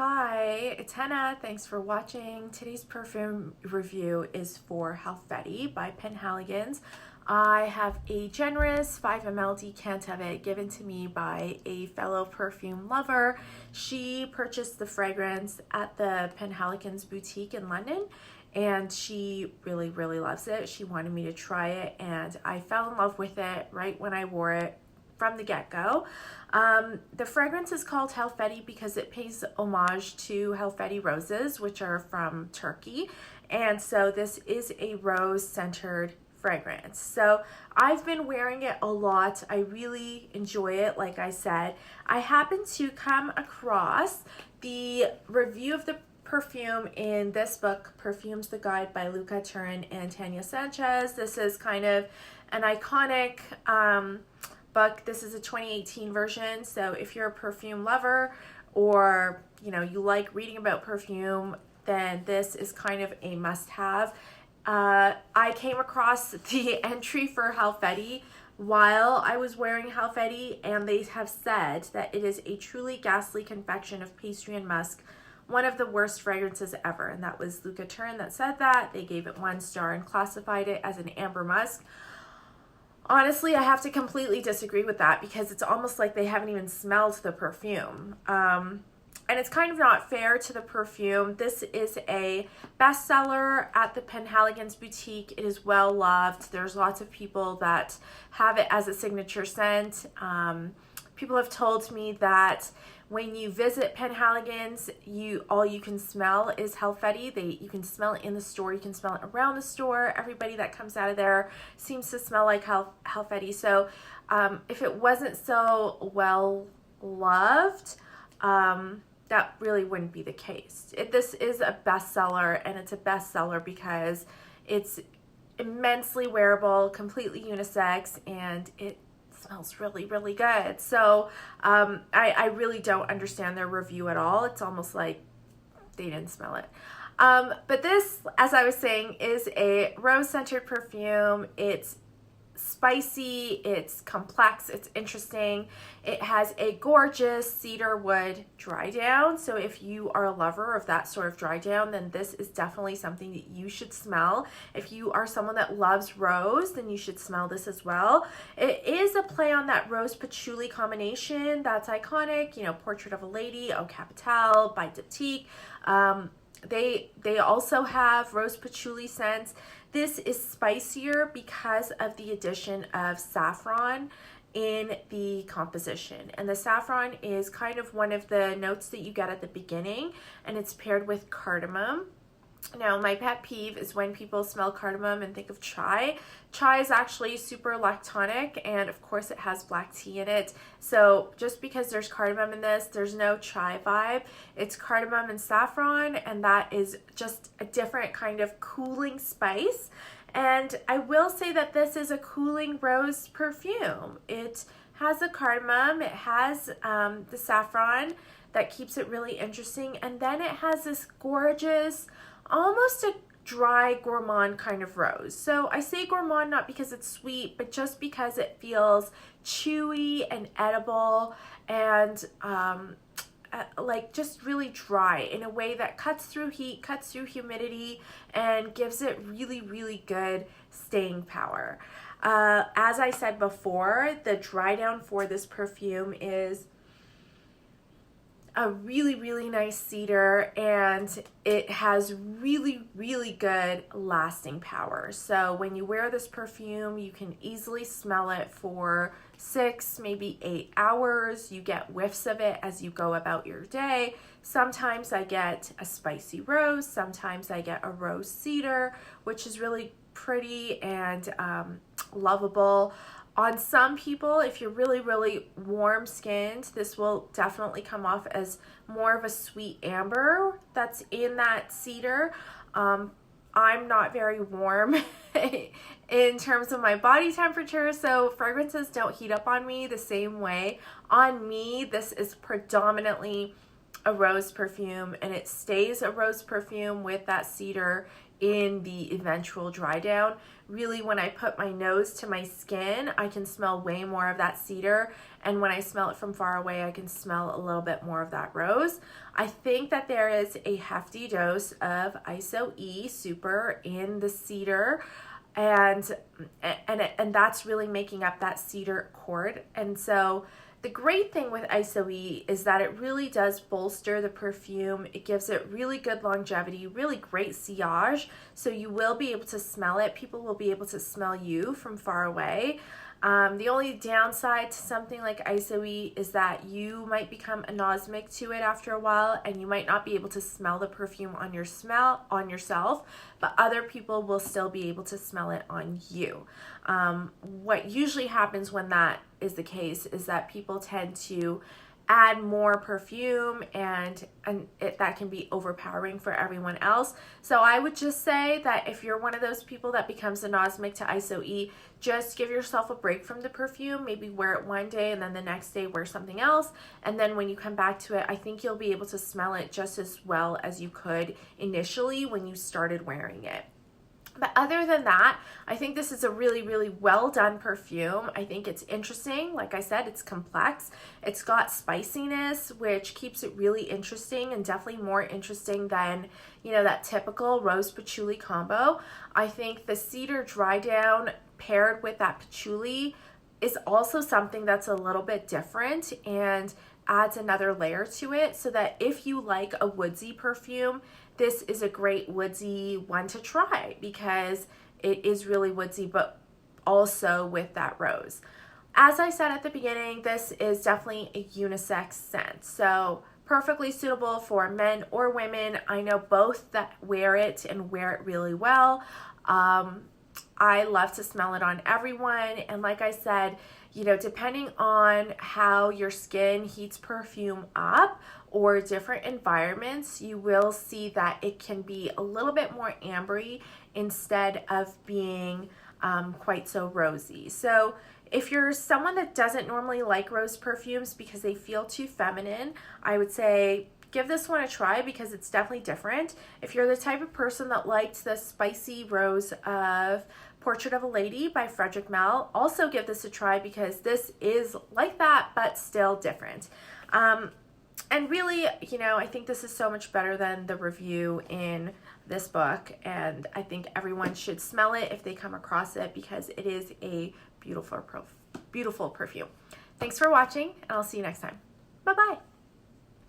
Hi, it's Henna. Thanks for watching. Today's perfume review is for Halfeti by Penhaligon. I have a generous 5 ml decant of it given to me by a fellow perfume lover. She purchased the fragrance at the Penhaligon's boutique in London, and she really loves it. She wanted me to try it, and I fell in love with it right when I wore it from the get-go. The fragrance is called Halfeti because it pays homage to Halfeti roses, which are from Turkey, and so this is a rose-centered fragrance. So I've been wearing it a lot. I really enjoy it. Like I said, I happened to come across the review of the perfume in this book, Perfume's the Guide by Luca Turin and Tanya Sanchez. This is kind of an iconic book. This is a 2018 version, so if you're a perfume lover or you like reading about perfume, then this is kind of a must-have. I came across the entry for Halfeti while I was wearing Halfeti, and they have said that it is a truly ghastly confection of pastry and musk, one of the worst fragrances ever, and that was Luca Turin that said that. They gave it 1 star and classified it as an amber musk. Honestly, I have to completely disagree with that because it's almost like they haven't even smelled the perfume. And it's kind of not fair to the perfume. This is a bestseller at the Penhaligon's boutique. It is well loved. There's lots of people that have it as a signature scent. People have told me that when you visit Penhaligon's, all you can smell is Halfeti. You can smell it in the store, you can smell it around the store. Everybody that comes out of there seems to smell like Halfeti. So if it wasn't so well loved, that really wouldn't be the case. This is a bestseller, and it's a bestseller because it's immensely wearable, completely unisex, and it smells really good. So I really don't understand their review at all. It's almost like they didn't smell it. But this, as I was saying, is a rose-centered perfume. It's spicy, it's complex, it's interesting. It has a gorgeous cedar wood dry down. So if you are a lover of that sort of dry down, then this is definitely something that you should smell. If you are someone that loves rose, then you should smell this as well. It is a play on that rose patchouli combination that's iconic, Portrait of a Lady, Eau Capitale by Diptyque. They also have rose patchouli scents. This is spicier because of the addition of saffron in the composition. And the saffron is kind of one of the notes that you get at the beginning, and it's paired with cardamom. Now, my pet peeve is when people smell cardamom and think of chai. Chai is actually super lactonic, and of course it has black tea in it. So just because there's cardamom in this, there's no chai vibe. It's cardamom and saffron, and that is just a different kind of cooling spice. And I will say that this is a cooling rose perfume. It has the cardamom, it has the saffron that keeps it really interesting, and then it has this gorgeous, almost a dry gourmand kind of rose. So I say gourmand not because it's sweet, but just because it feels chewy and edible and like just really dry in a way that cuts through heat, cuts through humidity, and gives it really good staying power. As I said before, the dry down for this perfume is a really nice cedar, and it has really good lasting power. So when you wear this perfume, you can easily smell it for 6, maybe 8 hours. You get whiffs of it as you go about your day. Sometimes I get a spicy rose, sometimes I get a rose cedar, which is really pretty and lovable. On some people, if you're really warm skinned, this will definitely come off as more of a sweet amber that's in that cedar. I'm not very warm in terms of my body temperature, so fragrances don't heat up on me the same way. On me, this is predominantly a rose perfume, and it stays a rose perfume with that cedar in the eventual dry down. Really, when I put my nose to my skin, I can smell way more of that cedar, and when I smell it from far away, I can smell a little bit more of that rose. I think that there is a hefty dose of oud-y Super in the cedar, and that's really making up that cedar chord. And so the great thing with oud-y is that it really does bolster the perfume. It gives it really good longevity, really great sillage, so you will be able to smell it. People will be able to smell you from far away. The only downside to something like oud-y is that you might become anosmic to it after a while, and you might not be able to smell the perfume on yourself, but other people will still be able to smell it on you. What usually happens when that is the case is that people tend to add more perfume, and that can be overpowering for everyone else. So I would just say that if you're one of those people that becomes anosmic to oud-y, just give yourself a break from the perfume. Maybe wear it one day and then the next day wear something else, and then when you come back to it, I think you'll be able to smell it just as well as you could initially when you started wearing it. But other than that, I think this is a really, really well done perfume. I think it's interesting. Like I said, it's complex. It's got spiciness, which keeps it really interesting, and definitely more interesting than, you know, that typical rose patchouli combo. I think the cedar dry down paired with that patchouli is also something that's a little bit different and adds another layer to it, so that if you like a woodsy perfume, this is a great woodsy one to try, because it is really woodsy, but also with that rose. As I said at the beginning, this is definitely a unisex scent, so perfectly suitable for men or women. I know both that wear it and wear it really well. I love to smell it on everyone, and like I said, you know, depending on how your skin heats perfume up or different environments, you will see that it can be a little bit more ambery instead of being quite so rosy. So if you're someone that doesn't normally like rose perfumes because they feel too feminine, I would say give this one a try, because it's definitely different. If you're the type of person that liked the spicy rose of Portrait of a Lady by Frederic Malle, also give this a try, because this is like that but still different. And really, you know, I think this is so much better than the review in this book, and I think everyone should smell it if they come across it, because it is a beautiful perfume. Thanks for watching, and I'll see you next time. Bye-bye.